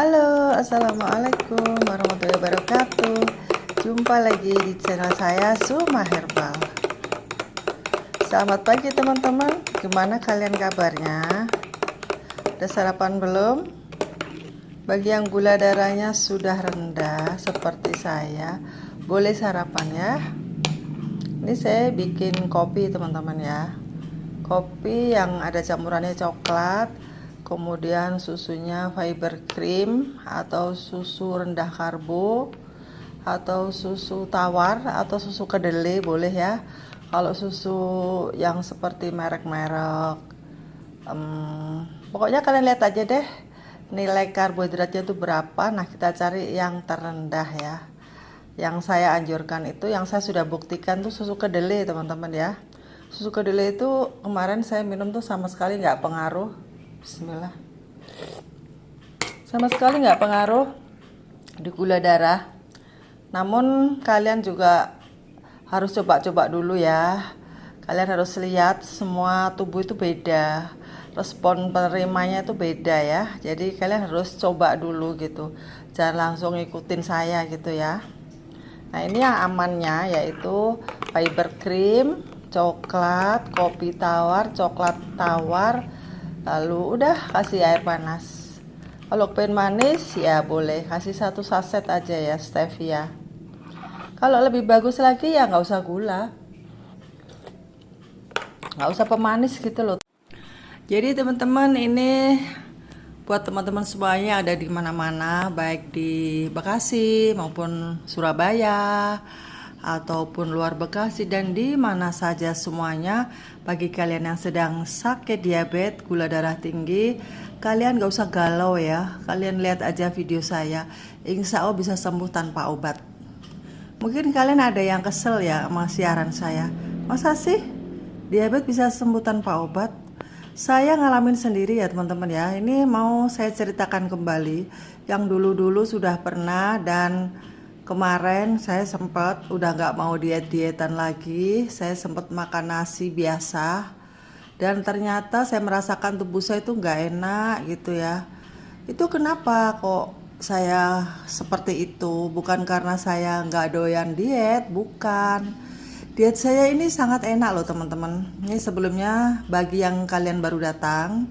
Halo, assalamualaikum warahmatullahi wabarakatuh. Jumpa lagi di channel saya Suma Herbal. Selamat pagi teman-teman. Gimana kalian kabarnya? Udah sarapan belum? Bagi yang gula darahnya sudah rendah seperti saya, boleh sarapan ya. Ini saya bikin kopi teman-teman ya. Kopi yang ada campurannya coklat, kemudian susunya fiber cream atau susu rendah karbo atau susu tawar atau susu kedelai boleh ya. Kalau susu yang seperti merek-merek pokoknya kalian lihat aja deh nilai karbohidratnya itu berapa. Nah, kita cari yang terendah ya. Yang saya anjurkan itu, yang saya sudah buktikan tuh susu kedelai teman-teman ya. Susu kedelai itu kemarin saya minum tuh sama sekali nggak pengaruh. Bismillah. Sama sekali nggak pengaruh di gula darah. Namun kalian juga harus coba-coba dulu ya. Kalian harus lihat semua tubuh itu beda. Respon penerimanya itu beda ya. Jadi kalian harus coba dulu gitu. Jangan langsung ikutin saya gitu ya. Nah, ini yang amannya yaitu fiber cream, coklat, kopi tawar, coklat tawar, lalu udah kasih air panas. Kalau pengen manis ya boleh kasih 1 saset aja ya stevia. Kalau lebih bagus lagi ya nggak usah gula, nggak usah pemanis gitu loh. Jadi teman-teman, ini buat teman-teman semuanya ada di mana-mana, baik di Bekasi maupun Surabaya ataupun luar Bekasi dan di mana saja semuanya. Bagi kalian yang sedang sakit diabetes, gula darah tinggi, kalian gak usah galau ya. Kalian lihat aja video saya, insya Allah bisa sembuh tanpa obat. Mungkin kalian ada yang kesel ya sama siaran saya, masa sih diabetes bisa sembuh tanpa obat? Saya ngalamin sendiri ya teman-teman ya. Ini mau saya ceritakan kembali yang dulu-dulu sudah pernah, dan kemarin saya sempat udah nggak mau diet-dietan lagi. Saya sempat makan nasi biasa dan ternyata saya merasakan tubuh saya itu nggak enak gitu ya. Itu kenapa kok saya seperti itu? Bukan karena saya nggak doyan diet, bukan. Diet saya ini sangat enak loh teman-teman. Ini sebelumnya bagi yang kalian baru datang,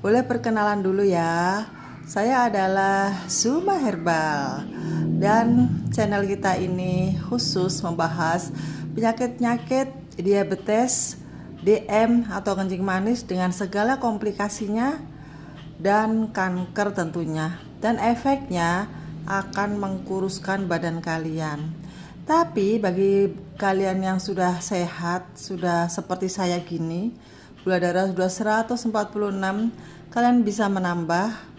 boleh perkenalan dulu ya. Saya adalah Suma Herbal dan channel kita ini khusus membahas penyakit-penyakit diabetes, DM atau kencing manis dengan segala komplikasinya dan kanker tentunya. Dan efeknya akan mengkuruskan badan kalian. Tapi bagi kalian yang sudah sehat, sudah seperti saya gini, gula darah sudah 146, kalian bisa menambah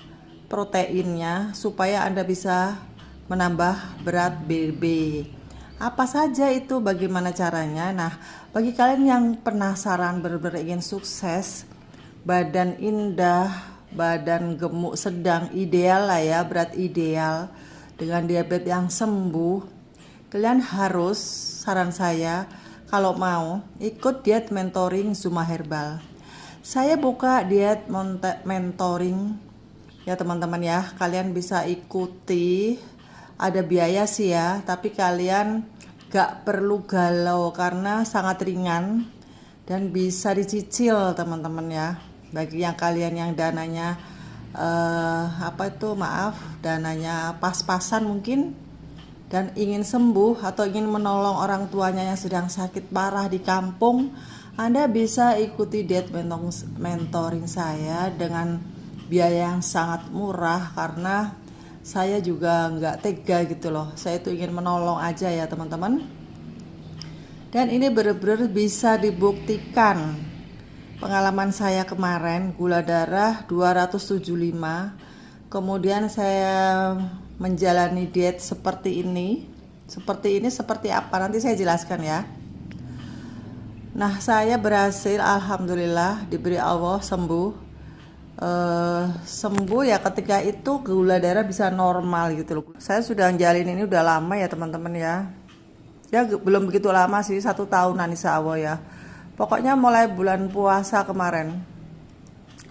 proteinnya supaya Anda bisa menambah berat BB. Apa saja itu, bagaimana caranya? Nah, bagi kalian yang penasaran benar-benar ingin sukses, badan indah, badan gemuk sedang ideal lah ya, berat ideal dengan diabetes yang sembuh, kalian harus, saran saya, kalau mau ikut diet mentoring Suma Herbal. Saya buka diet mentoring ya teman-teman ya. Kalian bisa ikuti, ada biaya sih ya, tapi kalian gak perlu galau karena sangat ringan dan bisa dicicil teman-teman ya. Bagi yang kalian yang dananya dananya pas-pasan mungkin, dan ingin sembuh atau ingin menolong orang tuanya yang sedang sakit parah di kampung, Anda bisa ikuti diet mentoring saya dengan biaya yang sangat murah, karena saya juga nggak tega gitu loh. Saya itu ingin menolong aja ya teman-teman. Dan ini benar-benar bisa dibuktikan. Pengalaman saya kemarin gula darah 275, kemudian saya menjalani diet seperti ini seperti apa nanti saya jelaskan ya. Nah, saya berhasil alhamdulillah, diberi Allah sembuh. Sembuh ya ketika itu gula darah bisa normal gitu loh. Saya sudah menjalani ini udah lama ya teman-teman ya. Ya belum begitu lama sih, 1 tahunan insya Allah ya. Pokoknya mulai bulan puasa kemarin.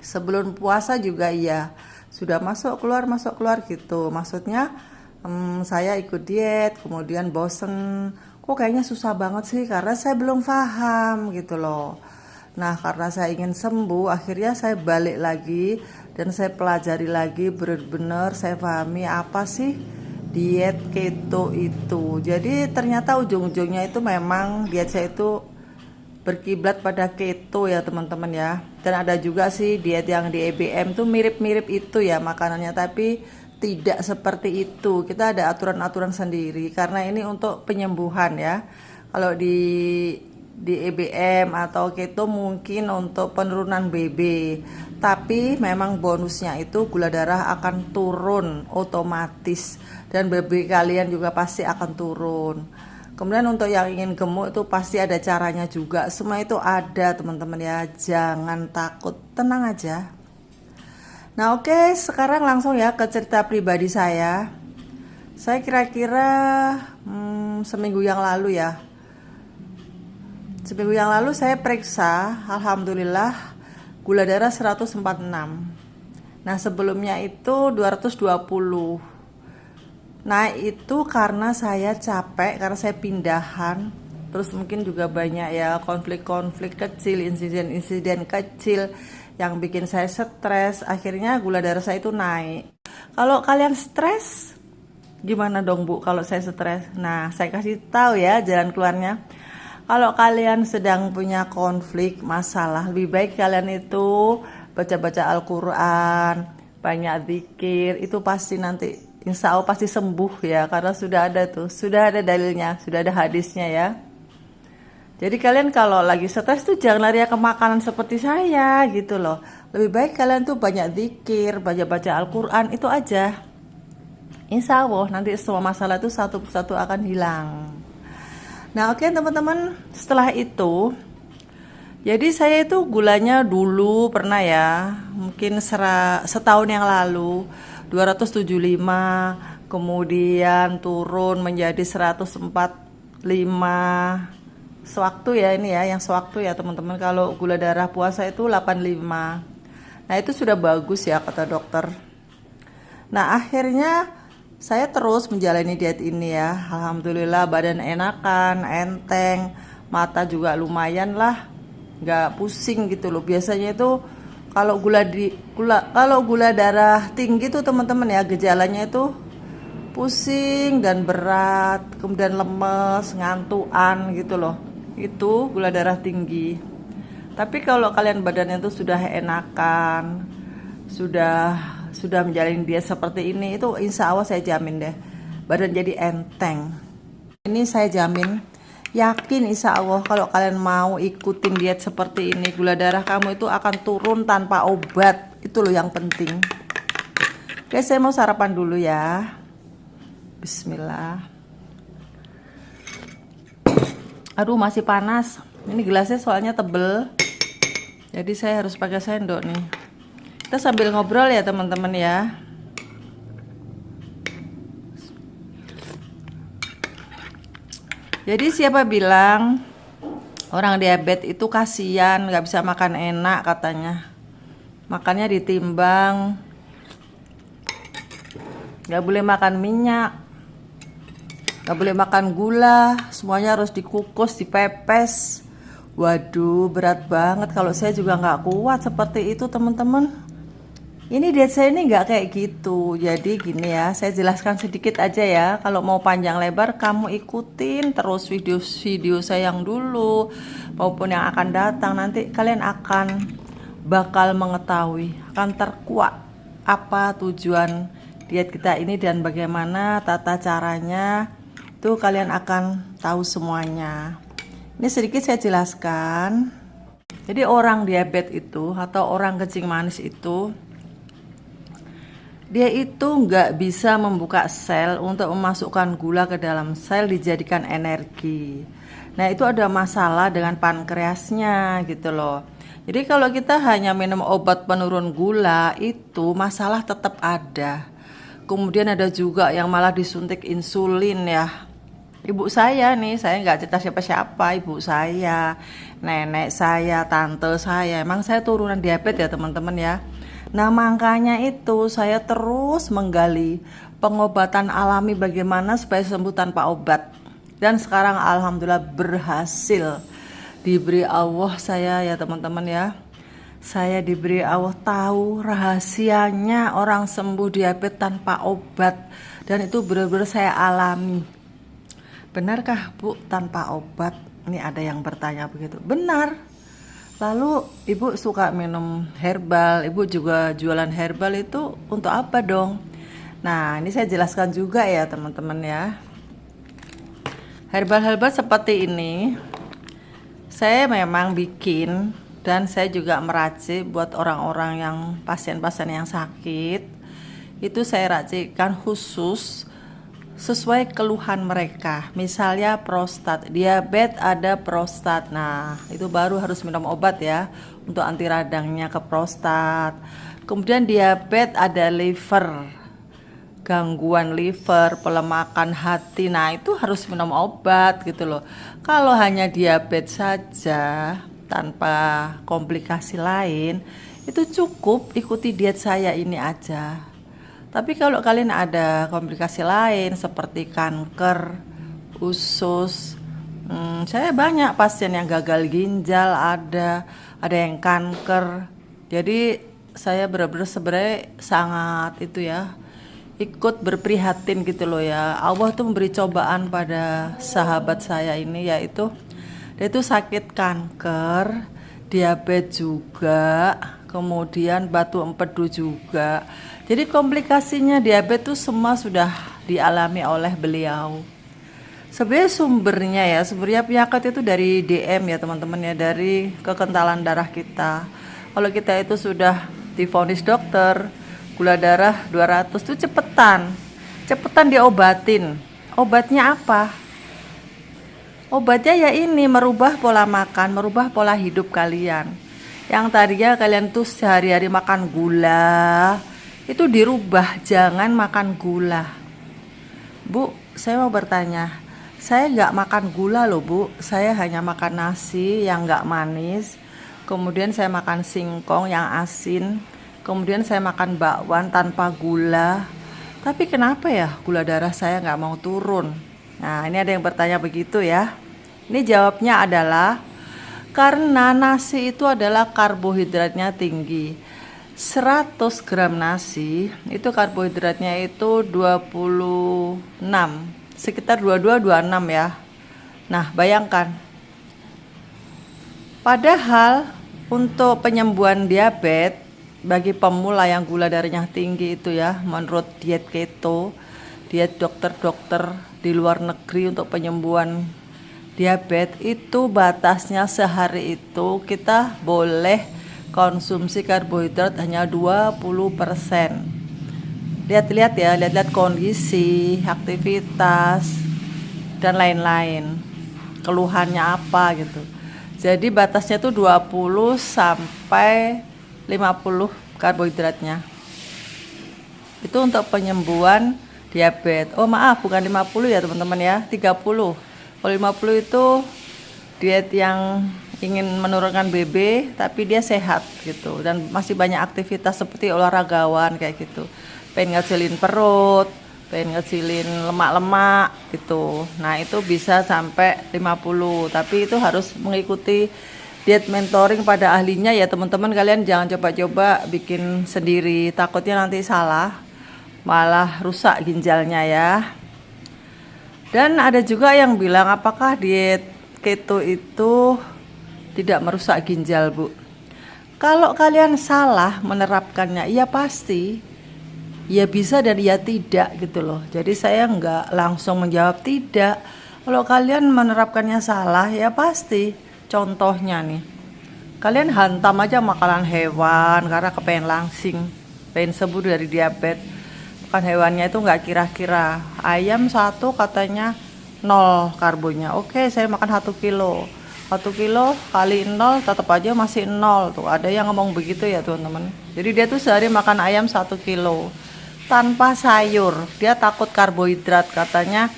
Sebelum puasa juga iya. sudah masuk keluar gitu. Maksudnya saya ikut diet, kemudian bosen, kok kayaknya susah banget sih karena saya belum paham gitu loh. Nah, karena saya ingin sembuh, akhirnya saya balik lagi dan saya pelajari lagi, benar-benar saya pahami apa sih diet keto itu. Jadi ternyata ujung-ujungnya itu memang diet saya itu berkiblat pada keto ya teman-teman ya. Dan ada juga sih diet yang di EBM tuh mirip-mirip itu ya makanannya, tapi tidak seperti itu. Kita ada aturan-aturan sendiri karena ini untuk penyembuhan ya. Kalau di EBM atau keto mungkin untuk penurunan BB, tapi memang bonusnya itu gula darah akan turun otomatis dan BB kalian juga pasti akan turun. Kemudian untuk yang ingin gemuk itu pasti ada caranya juga, semua itu ada teman-teman ya, jangan takut, tenang aja. Nah oke, sekarang langsung ya ke cerita pribadi saya kira-kira seminggu yang lalu ya. Seminggu yang lalu saya periksa, alhamdulillah gula darah 146. Nah sebelumnya itu 220. Nah itu karena saya capek, karena saya pindahan. Terus mungkin juga banyak ya konflik-konflik kecil, insiden-insiden kecil yang bikin saya stres. Akhirnya gula darah saya itu naik. Kalau kalian stres, gimana dong Bu kalau saya stres? Nah saya kasih tahu ya jalan keluarnya. Kalau kalian sedang punya konflik, masalah, lebih baik kalian itu baca-baca Al-Quran, banyak zikir, itu pasti nanti insya Allah pasti sembuh ya, karena sudah ada dalilnya, sudah ada hadisnya ya. Jadi kalian kalau lagi stres tuh jangan lari ke makanan seperti saya gitu loh. Lebih baik kalian tuh banyak zikir, baca-baca Al-Quran, itu aja. Insya Allah nanti semua masalah itu satu persatu akan hilang. Nah oke teman-teman, setelah itu jadi saya itu gulanya dulu pernah ya, mungkin setahun yang lalu 275, kemudian turun menjadi 145 sewaktu ya, ini ya yang sewaktu ya teman-teman. Kalau gula darah puasa itu 85. Nah itu sudah bagus ya kata dokter. Nah akhirnya saya terus menjalani diet ini ya, alhamdulillah badan enakan, enteng, mata juga lumayan lah, nggak pusing gitu loh. Biasanya itu kalau gula darah tinggi tuh teman-teman ya, gejalanya itu pusing dan berat, kemudian lemes, ngantuan gitu loh. Itu gula darah tinggi. Tapi kalau kalian badannya tuh sudah enakan, sudah menjalani diet seperti ini, itu insya Allah saya jamin deh badan jadi enteng. Ini saya jamin, yakin insya Allah kalau kalian mau ikutin diet seperti ini, gula darah kamu itu akan turun tanpa obat. Itu loh yang penting. Oke, saya mau sarapan dulu ya. Bismillah. Aduh masih panas. Ini gelasnya soalnya tebel, jadi saya harus pakai sendok nih. Kita sambil ngobrol ya teman-teman ya. Jadi siapa bilang orang diabetes itu kasihan, nggak bisa makan enak katanya. Makannya ditimbang, nggak boleh makan minyak, nggak boleh makan gula, semuanya harus dikukus, dipepes. Waduh berat banget, kalau saya juga nggak kuat seperti itu teman-teman. Ini diet saya ini nggak kayak gitu. Jadi gini ya, saya jelaskan sedikit aja ya. Kalau mau panjang lebar kamu ikutin terus video-video saya yang dulu maupun yang akan datang. Nanti kalian bakal mengetahui, akan terkuak apa tujuan diet kita ini dan bagaimana tata caranya. Itu kalian akan tahu semuanya. Ini sedikit saya jelaskan. Jadi orang diabetes itu atau orang kencing manis itu, dia itu nggak bisa membuka sel untuk memasukkan gula ke dalam sel dijadikan energi. Nah itu ada masalah dengan pankreasnya gitu loh. Jadi kalau kita hanya minum obat penurun gula itu masalah tetap ada. Kemudian ada juga yang malah disuntik insulin ya. Ibu saya nih, saya nggak cerita siapa-siapa, ibu saya, nenek saya, tante saya, emang saya turunan diabetes ya teman-teman ya. Nah, makanya itu saya terus menggali pengobatan alami bagaimana supaya sembuh tanpa obat. Dan sekarang alhamdulillah berhasil. Diberi Allah saya ya teman-teman ya. Saya diberi Allah tahu rahasianya orang sembuh diabetes tanpa obat. Dan itu benar-benar saya alami. Benarkah Bu tanpa obat? Ini ada yang bertanya begitu. Benar. Lalu ibu suka minum herbal, ibu juga jualan herbal itu untuk apa dong? Nah, ini saya jelaskan juga ya teman-teman ya. Herbal-herbal seperti ini saya memang bikin dan saya juga meracik buat orang-orang yang pasien-pasien yang sakit. Itu saya racikan khusus sesuai keluhan mereka. Misalnya prostat, diabetes ada prostat. Nah, itu baru harus minum obat ya untuk anti radangnya ke prostat. Kemudian diabetes ada liver, gangguan liver, pelemakan hati. Nah, itu harus minum obat gitu loh. Kalau hanya diabetes saja tanpa komplikasi lain, itu cukup ikuti diet saya ini aja. Tapi kalau kalian ada komplikasi lain seperti kanker, usus, saya banyak pasien yang gagal ginjal, ada yang kanker. Jadi saya benar-benar sebenarnya sangat itu ya, ikut berprihatin gitu loh ya. Allah tuh memberi cobaan pada sahabat saya ini, yaitu dia tuh sakit kanker, diabetes juga, kemudian batu empedu juga. Jadi komplikasinya diabetes itu semua sudah dialami oleh beliau. Sebenarnya sumbernya penyakit itu dari DM ya teman-teman ya, dari kekentalan darah kita. Kalau kita itu sudah divonis dokter gula darah 200 itu cepetan diobatin. Obatnya apa? Obatnya ya ini, merubah pola makan, merubah pola hidup kalian. Yang tadinya kalian tuh sehari-hari makan gula, itu dirubah, jangan makan gula. Bu, saya mau bertanya, saya nggak makan gula loh Bu, saya hanya makan nasi yang nggak manis, kemudian saya makan singkong yang asin, kemudian saya makan bakwan tanpa gula. Tapi kenapa ya gula darah saya nggak mau turun? Nah, ini ada yang bertanya begitu ya. Ini jawabnya adalah karena nasi itu adalah karbohidratnya tinggi. 100 gram nasi itu karbohidratnya itu 26, sekitar 22-26 ya. Nah, bayangkan. Padahal untuk penyembuhan diabetes bagi pemula yang gula darahnya tinggi itu ya, menurut diet keto, diet dokter-dokter di luar negeri untuk penyembuhan diabetes itu batasnya sehari itu kita boleh konsumsi karbohidrat hanya 20%. Lihat-lihat ya, lihat-lihat kondisi, aktivitas dan lain-lain. Keluhannya apa gitu. Jadi batasnya tuh 20 sampai 50 karbohidratnya. Itu untuk penyembuhan diabetes. Oh, maaf, bukan 50 ya, teman-teman ya, 30. Kalau 50 itu diet yang ingin menurunkan BB tapi dia sehat gitu dan masih banyak aktivitas seperti olahragawan kayak gitu, pengen ngecilin perut, pengen ngecilin lemak-lemak gitu. Nah, itu bisa sampai 50, tapi itu harus mengikuti diet mentoring pada ahlinya ya teman-teman. Kalian jangan coba-coba bikin sendiri, takutnya nanti salah malah rusak ginjalnya ya. Dan ada juga yang bilang apakah diet keto itu tidak merusak ginjal Bu? Kalau kalian salah menerapkannya, ya pasti ya bisa dan ya tidak gitu loh. Jadi saya nggak langsung menjawab tidak. Kalau kalian menerapkannya salah, ya pasti. Contohnya nih, kalian hantam aja makanan hewan karena kepengen langsing, pengen sembuh dari diabetes. Makan hewannya itu nggak kira-kira. Ayam satu katanya 0 karbonya. Oke, saya makan 1 kilo. 1 kilo kali 0 tetap aja masih 0 tuh. Ada yang ngomong begitu ya teman-teman. Jadi dia tuh sehari makan ayam 1 kilo tanpa sayur. Dia takut karbohidrat, katanya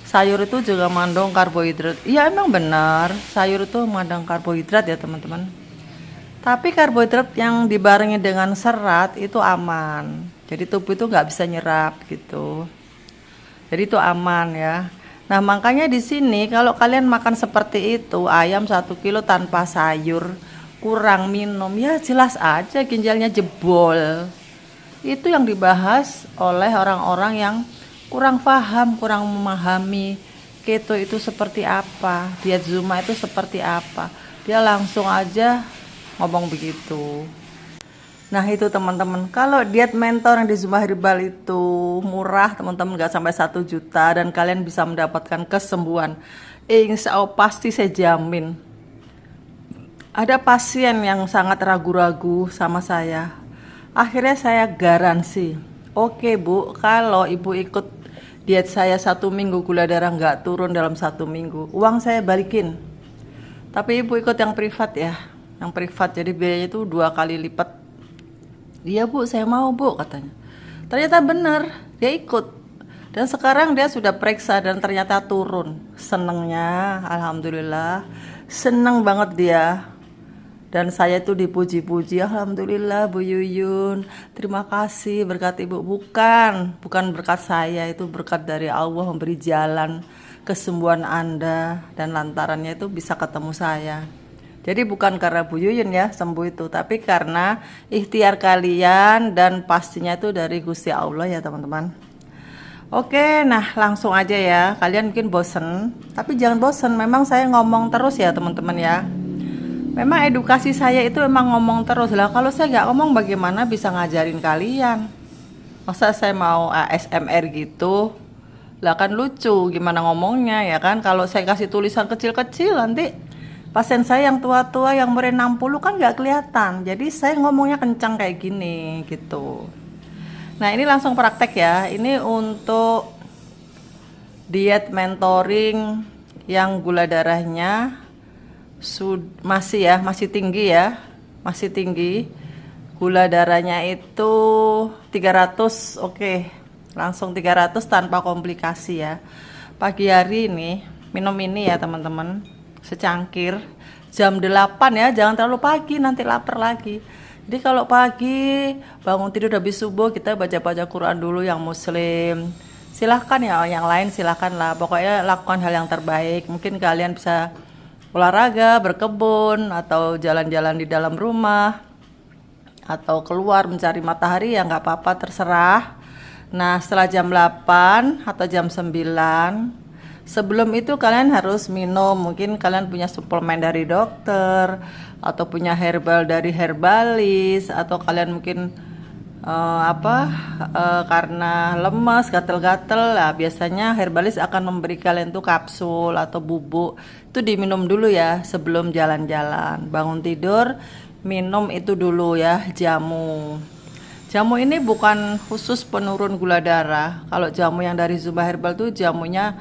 sayur itu juga mengandung karbohidrat. Iya emang benar, sayur itu mengandung karbohidrat ya teman-teman. Tapi karbohidrat yang dibarengi dengan serat itu aman. Jadi tubuh itu nggak bisa nyerap gitu. Jadi itu aman ya. Nah makanya di sini kalau kalian makan seperti itu, ayam 1 kilo tanpa sayur, kurang minum, ya jelas aja ginjalnya jebol. Itu yang dibahas oleh orang-orang yang kurang paham, kurang memahami keto itu seperti apa, diet Zuma itu seperti apa. Dia langsung aja ngomong begitu. Nah itu teman-teman, kalau diet mentor yang di Zuma Herbal itu murah teman-teman, nggak sampai 1 juta dan kalian bisa mendapatkan kesembuhan. Insya Allah pasti saya jamin. Ada pasien yang sangat ragu-ragu sama saya. Akhirnya saya garansi, oke Bu, kalau Ibu ikut diet saya 1 minggu, gula darah nggak turun dalam 1 minggu, uang saya balikin. Tapi Ibu ikut yang privat ya, yang privat, jadi biayanya itu 2 kali lipat. Iya Bu, saya mau Bu katanya. Ternyata benar, dia ikut. Dan sekarang dia sudah periksa dan ternyata turun. Senengnya, alhamdulillah, seneng banget dia. Dan saya itu dipuji-puji, alhamdulillah Bu Yuyun, terima kasih berkat Ibu. Bukan berkat saya, itu berkat dari Allah memberi jalan kesembuhan Anda, dan lantarannya itu bisa ketemu saya. Jadi bukan karena Bu Yuyun ya sembuh itu, tapi karena ikhtiar kalian dan pastinya itu dari Gusti Allah ya teman-teman. Oke, nah langsung aja ya. Kalian mungkin bosen, tapi jangan bosen. Memang saya ngomong terus ya teman-teman ya. Memang edukasi saya itu emang ngomong terus lah. Kalau saya nggak ngomong bagaimana bisa ngajarin kalian? Masa saya mau ASMR gitu? Lah kan lucu gimana ngomongnya ya kan. Kalau saya kasih tulisan kecil-kecil nanti pasien saya yang tua-tua yang umur 60 kan nggak kelihatan. Jadi saya ngomongnya kencang kayak gini gitu. Nah ini langsung praktek ya. Ini untuk diet mentoring yang gula darahnya masih tinggi ya. Masih tinggi. Gula darahnya itu 300, oke. Langsung 300 tanpa komplikasi ya. Pagi hari ini minum ini ya teman-teman, secangkir jam 8 ya, jangan terlalu pagi nanti lapar lagi. Jadi kalau pagi bangun tidur habis subuh kita baca-baca Quran dulu yang muslim. Silahkan ya, yang lain silahkan lah, pokoknya lakukan hal yang terbaik. Mungkin kalian bisa olahraga, berkebun, atau jalan-jalan di dalam rumah, atau keluar mencari matahari ya nggak apa-apa, terserah. Nah setelah jam 8 atau jam 9, sebelum itu kalian harus minum, mungkin kalian punya suplemen dari dokter, atau punya herbal dari herbalis, atau kalian mungkin karena lemas, gatel-gatel lah, biasanya herbalis akan memberi kalian tuh kapsul atau bubuk, itu diminum dulu ya sebelum jalan-jalan. Bangun tidur minum itu dulu ya, jamu. Jamu ini bukan khusus penurun gula darah. Kalau jamu yang dari Zuma Herbal tuh jamunya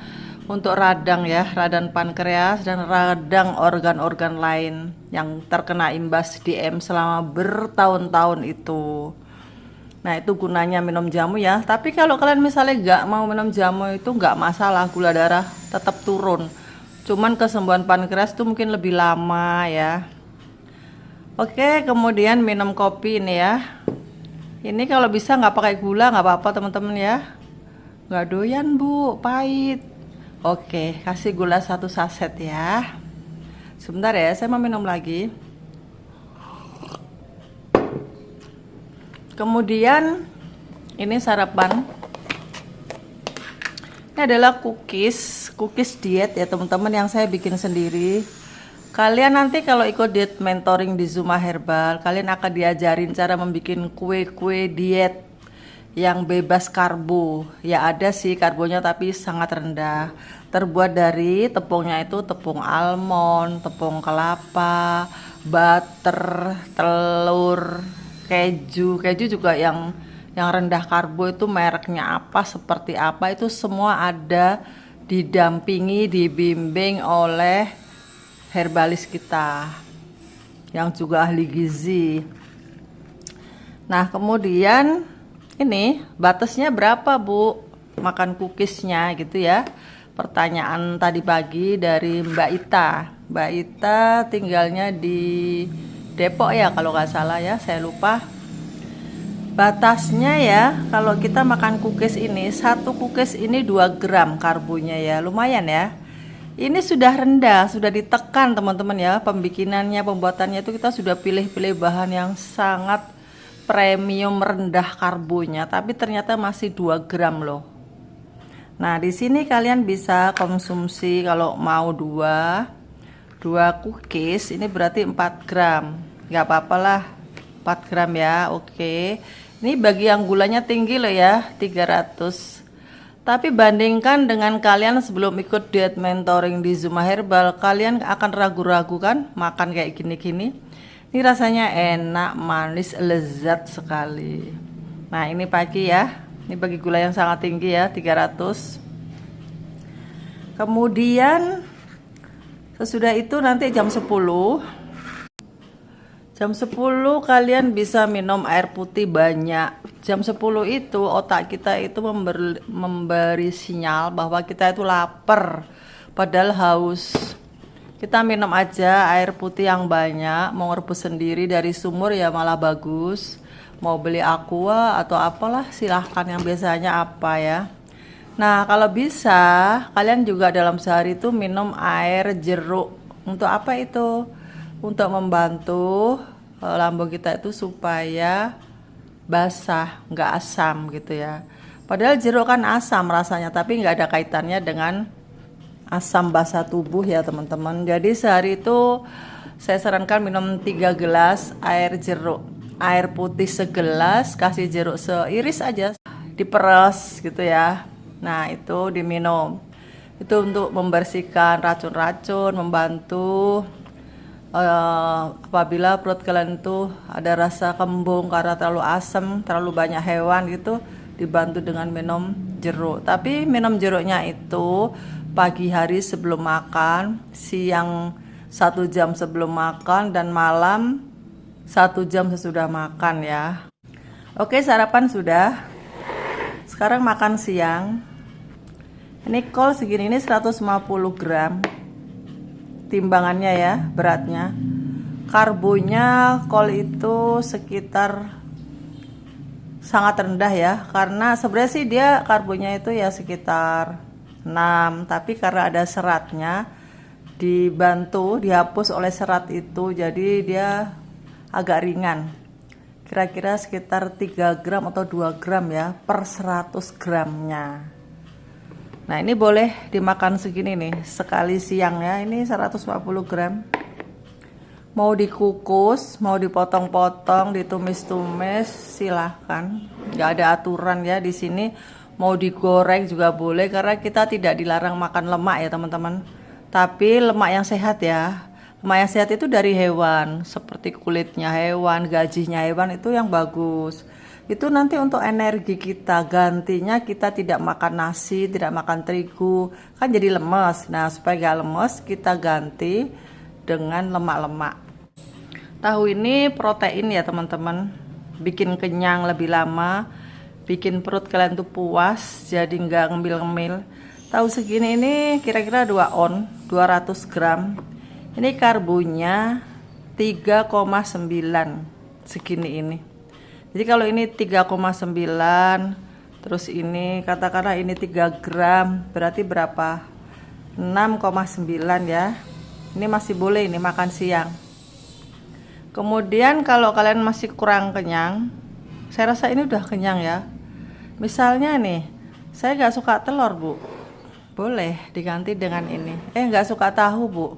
untuk radang ya, radang pankreas dan radang organ-organ lain yang terkena imbas DM selama bertahun-tahun itu. Nah itu gunanya minum jamu ya. Tapi kalau kalian misalnya nggak mau minum jamu itu nggak masalah, gula darah tetap turun. Cuman kesembuhan pankreas itu mungkin lebih lama ya. Oke, kemudian minum kopi ini ya. Ini kalau bisa nggak pakai gula nggak apa-apa teman-teman ya. Nggak doyan Bu, pahit. Oke, kasih gula 1 saset ya. Sebentar ya, saya mau minum lagi. Kemudian ini sarapan. Ini adalah cookies diet ya teman-teman, yang saya bikin sendiri. Kalian nanti kalau ikut diet mentoring di Zuma Herbal, kalian akan diajarin cara membuat kue-kue diet yang bebas karbo. Ya ada sih karbonya tapi sangat rendah. Terbuat dari tepungnya itu tepung almond, tepung kelapa, butter, telur, keju juga yang rendah karbo itu mereknya apa, seperti apa, itu semua ada, didampingi, dibimbing oleh herbalis kita yang juga ahli gizi. Nah kemudian ini batasnya berapa Bu makan cookiesnya gitu ya, pertanyaan tadi pagi dari Mbak Ita. Mbak Ita tinggalnya di Depok ya kalau nggak salah ya, saya lupa. Batasnya ya, kalau kita makan cookies ini, satu cookies ini 2 gram karbonya ya, lumayan ya. Ini sudah rendah, sudah ditekan teman-teman ya, pembikinannya, pembuatannya itu kita sudah pilih-pilih bahan yang sangat premium rendah karbonya, tapi ternyata masih 2 gram loh. Nah, di sini kalian bisa konsumsi kalau mau dua cookies, ini berarti 4 gram. Nggak apa-apa lah, 4 gram ya, oke. Ini bagi yang gulanya tinggi loh ya, 300. Tapi bandingkan dengan kalian sebelum ikut diet mentoring di Zuma Herbal, kalian akan ragu-ragu kan makan kayak gini-gini. Ini rasanya enak, manis, lezat sekali. Nah, ini pagi ya. Ini bagi gula yang sangat tinggi ya, 300. Kemudian sesudah itu nanti jam 10. Jam 10 kalian bisa minum air putih banyak. Jam 10 itu otak kita itu memberi sinyal bahwa kita itu lapar, padahal haus. Kita minum aja air putih yang banyak, mau rebus sendiri dari sumur ya malah bagus. Mau beli aqua atau apalah silahkan, yang biasanya apa ya. Nah, kalau bisa kalian juga dalam sehari itu minum air jeruk. Untuk apa itu? Untuk membantu lambung kita itu supaya basah, nggak asam gitu ya. Padahal jeruk kan asam rasanya, tapi nggak ada kaitannya dengan asam basah tubuh ya teman-teman. Jadi sehari itu saya sarankan minum 3 gelas air jeruk. Air putih segelas, kasih jeruk seiris aja, diperes gitu ya. Nah, itu diminum. Itu untuk membersihkan racun-racun, membantu apabila perut kalian itu ada rasa kembung karena terlalu asam, terlalu banyak hewan gitu, dibantu dengan minum jeruk. Tapi minum jeruknya itu pagi hari sebelum makan, siang 1 jam sebelum makan, dan malam 1 jam sesudah makan ya. Oke, sarapan sudah. Sekarang makan siang. Ini kol segini, ini 150 gram timbangannya ya, beratnya. Karbonya kol itu sekitar sangat rendah ya, karena sebenarnya sih dia karbonya itu ya sekitar 6, tapi karena ada seratnya dibantu dihapus oleh serat itu, jadi dia agak ringan. Kira-kira sekitar 3 gram atau 2 gram ya per 100 gramnya. Nah, ini boleh dimakan segini nih, sekali siang ya. Ini 140 gram. Mau dikukus, mau dipotong-potong, ditumis-tumis, silahkan. Nggak ada aturan ya di sini. Mau digoreng juga boleh, karena kita tidak dilarang makan lemak ya teman-teman. Tapi lemak yang sehat ya. Lemak yang sehat itu dari hewan, seperti kulitnya hewan, gajinya hewan, itu yang bagus. Itu nanti untuk energi kita, gantinya kita tidak makan nasi, tidak makan terigu, kan jadi lemes. Nah, supaya gak lemes, kita ganti dengan lemak-lemak. Tahu ini protein ya teman-teman, bikin kenyang lebih lama, bikin perut kalian tuh puas, jadi nggak ngemil-ngemil. Tahu segini ini kira-kira 2 on, 200 gram. Ini karbonya 3,9 segini ini. Jadi kalau ini 3,9, terus ini katakanlah ini 3 gram, berarti berapa? 6,9 ya. Ini masih boleh ini makan siang. Kemudian kalau kalian masih kurang kenyang, saya rasa ini udah kenyang ya. Misalnya nih, saya nggak suka telur bu, boleh diganti dengan ini. Nggak suka tahu bu.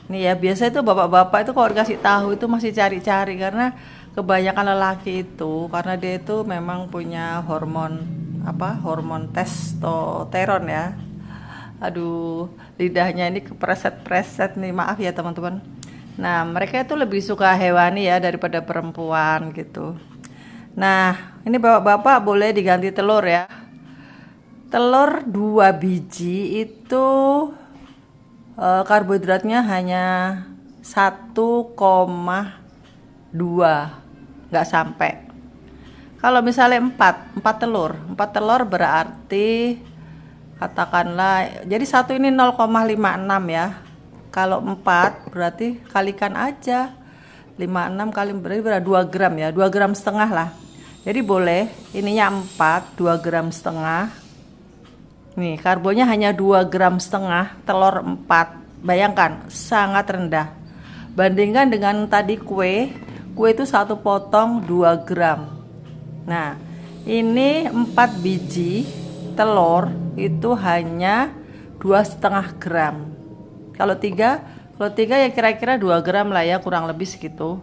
Nih ya, biasa itu bapak-bapak itu kalau dikasih tahu itu masih cari-cari, karena kebanyakan lelaki itu karena dia itu memang punya hormon testosteron ya. Aduh, lidahnya ini kepreset-preset nih, maaf ya teman-teman. Nah, mereka itu lebih suka hewani ya daripada perempuan gitu. Nah, ini bapak-bapak boleh diganti telur ya. Telur 2 biji itu karbohidratnya hanya 1,2, nggak sampai. Kalau misalnya 4 telur berarti katakanlah, jadi satu ini 0,56 ya. Kalau 4 berarti kalikan aja, 56 kali berarti berapa? 2 gram ya, 2 gram setengah lah. Jadi boleh ininya 4, 2 gram setengah. Nih karbonya hanya 2 gram setengah, telur 4. Bayangkan sangat rendah. Bandingkan dengan tadi kue itu satu potong 2 gram. Nah ini 4 biji telur itu hanya 2,5 gram. Kalau tiga ya kira-kira 2 gram lah ya, kurang lebih segitu.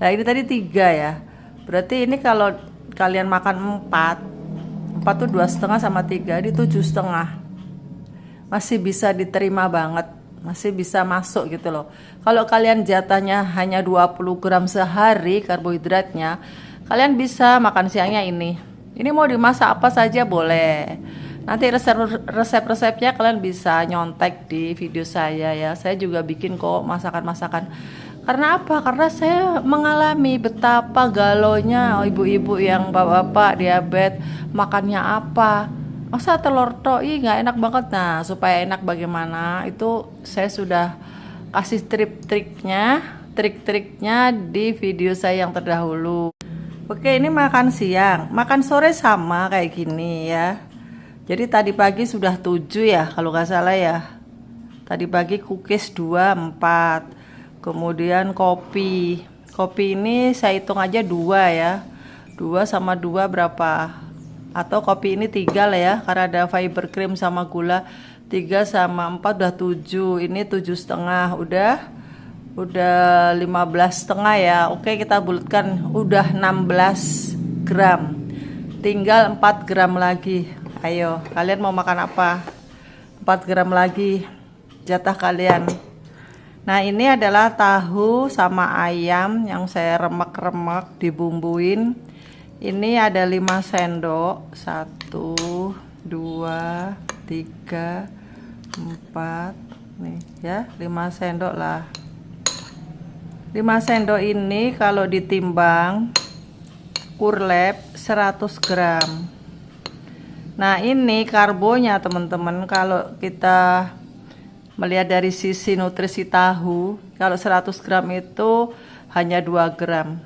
Nah ini tadi 3 ya, berarti ini kalau kalian makan 4 tuh 2,5 sama 3 di 7,5. Masih bisa diterima banget, masih bisa masuk gitu loh. Kalau kalian jatahnya hanya 20 gram sehari karbohidratnya, kalian bisa makan siangnya ini mau dimasak apa saja boleh. Nanti resep-resepnya kalian bisa nyontek di video saya ya. Saya juga bikin kok masakan-masakan. Karena apa? Karena saya mengalami betapa galonya ibu-ibu yang bapak-bapak diabetes makannya apa. Masa telur tok, nggak enak banget. Nah, supaya enak bagaimana itu saya sudah kasih trik-triknya di video saya yang terdahulu. Oke, ini makan siang, makan sore sama kayak gini ya. Jadi tadi pagi sudah 7 ya kalau nggak salah ya. Tadi pagi cookies 2, 4. Kemudian kopi ini saya hitung aja 2 ya. 2 sama 2 berapa? Atau kopi ini 3 lah ya, karena ada fiber cream sama gula. 3 sama 4 udah 7. Ini 7,5 udah 15,5 ya. Oke, kita bulatkan udah 16 gram. Tinggal 4 gram lagi. Ayo, kalian mau makan apa? 4 gram lagi jatah kalian. Nah, ini adalah tahu sama ayam yang saya remek-remek dibumbuin. Ini ada 5 sendok. 1, 2, 3, 4. Nih ya, 5 sendok lah. 5 sendok ini kalau ditimbang kurlep 100 gram. Nah ini karbonya teman-teman, kalau kita melihat dari sisi nutrisi tahu, kalau 100 gram itu hanya 2 gram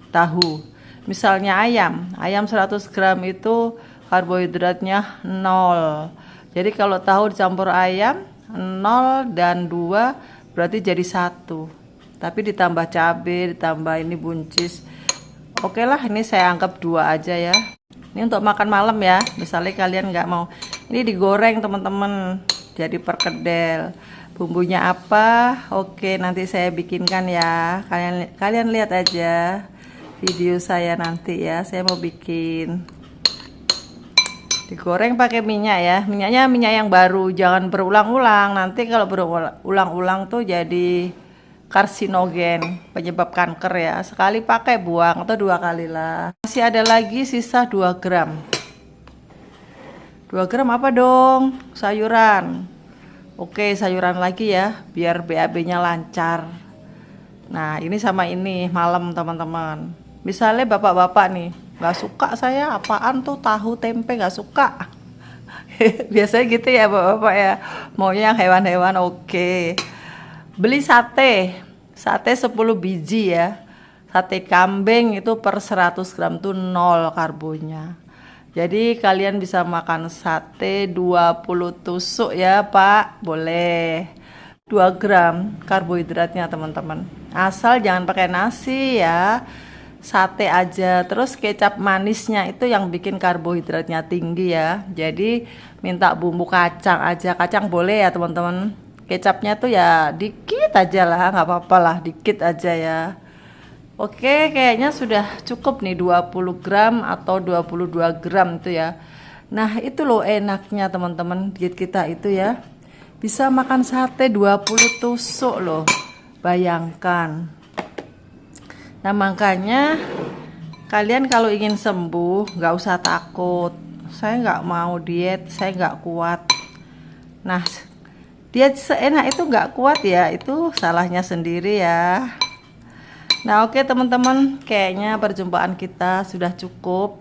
tahu. Misalnya ayam 100 gram itu karbohidratnya 0. Jadi kalau tahu dicampur ayam 0 dan 2 berarti jadi 1. Tapi ditambah cabai, ditambah ini buncis. Oke lah, ini saya anggap 2 aja ya. Ini untuk makan malam ya. Misalnya kalian nggak mau, ini digoreng teman-teman, jadi perkedel. Bumbunya apa? Oke, nanti saya bikinkan ya. Kalian lihat aja video saya nanti ya. Saya mau bikin. Digoreng pakai minyak ya. Minyaknya minyak yang baru, jangan berulang-ulang. Nanti kalau berulang-ulang tuh jadi karsinogen, penyebab kanker ya. Sekali pakai buang atau 2 kali lah. Masih ada lagi sisa 2 gram. 2 gram apa dong? Sayuran. Oke, sayuran lagi ya, biar BAB-nya lancar. Nah, ini sama ini malam teman-teman. Misalnya bapak-bapak nih, nggak suka saya apaan tuh tahu tempe, nggak suka. Biasanya gitu ya bapak-bapak ya. Maunya yang hewan-hewan. Oke. Beli sate 10 biji ya. Sate kambing itu per 100 gram tuh 0 karbonya. Jadi kalian bisa makan sate 20 tusuk ya Pak. Boleh 2 gram karbohidratnya teman-teman. Asal jangan pakai nasi ya, sate aja. Terus kecap manisnya itu yang bikin karbohidratnya tinggi ya. Jadi minta bumbu kacang aja. Kacang boleh ya teman-teman. Kecapnya tuh ya dikit aja lah, nggak apa-apa lah, dikit aja ya. Oke, kayaknya sudah cukup nih 20 gram atau 22 gram itu ya. Nah itu loh enaknya teman-teman, diet kita itu ya. Bisa makan sate 20 tusuk loh, bayangkan. Nah makanya kalian kalau ingin sembuh nggak usah takut. Saya nggak mau diet, saya nggak kuat. Nah diet seenak itu nggak kuat ya, itu salahnya sendiri ya. Nah oke teman-teman, kayaknya perjumpaan kita sudah cukup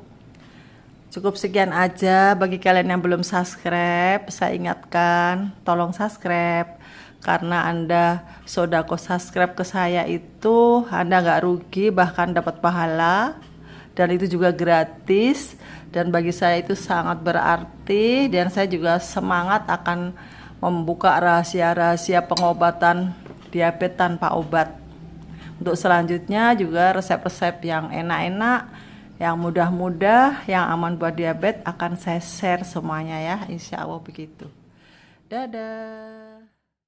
sekian aja. Bagi kalian yang belum subscribe, saya ingatkan tolong subscribe. Karena Anda sodako subscribe ke saya itu Anda nggak rugi, bahkan dapat pahala. Dan itu juga gratis. Dan bagi saya itu sangat berarti. Dan saya juga semangat akan membuka rahasia-rahasia pengobatan diabetes tanpa obat. Untuk selanjutnya juga resep-resep yang enak-enak, yang mudah-mudah, yang aman buat diabetes akan saya share semuanya ya, insya Allah begitu. Dadah.